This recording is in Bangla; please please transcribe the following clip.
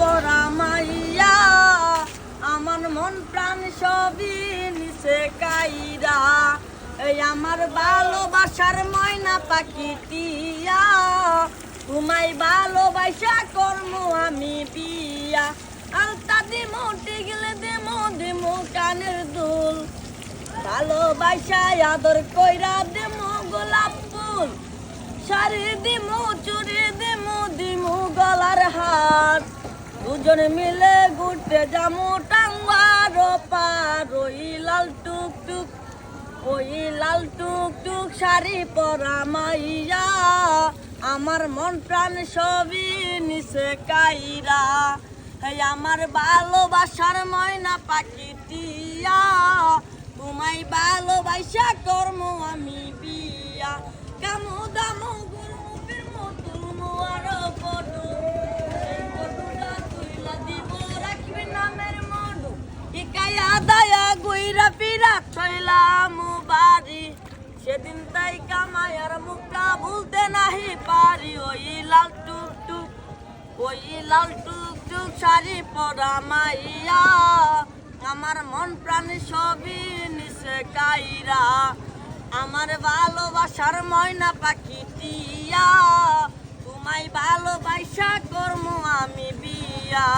পরা মাইয়া আমার মন প্রাণ সবই নিছে কাইরা এই আমার ভালোবাসার ময়না পাখি টিয়া তোমায় ভালোবাসা কর্ম আমি বিয়া আলতা দিমু টিগলে দিমু কানের দুল ভালোবাসা আদর কইরা দিমু গোলাপ ফুল শাড়ি দিমু চুড়ি দিমু গলার হার দুজন মিলে ঘুরতে যামু টাঙ্গার পার ওই লাল টুক শাড়ি পরা মাইয়া আমার মন প্রাণ সবই নিছে কাইরা আমার ভালোবাসার ময়না পাখি টিয়া তোমায় ভালোবাসা কর্ম আমি বিয়া কামু দামু গুরমু ফিরমু তুলমু আরো পটু সেই পটুটা তুইলা দিব রাখবি নামের মনু ইকায়া দায়া গুইরা পিরা থইলাম বাড়ি সেদিন তাই কামায়ার মুখটা ভুলতে নাহি পারি ওই লাল টুক শাড়ি পরা মাইয়া আমার মন প্রাণ সবই নিছে কাইরা আমার ভালোবাসার ময়না পাখি টিয়া তোমায় ভালোবাসা কর্ম আমি বিয়া।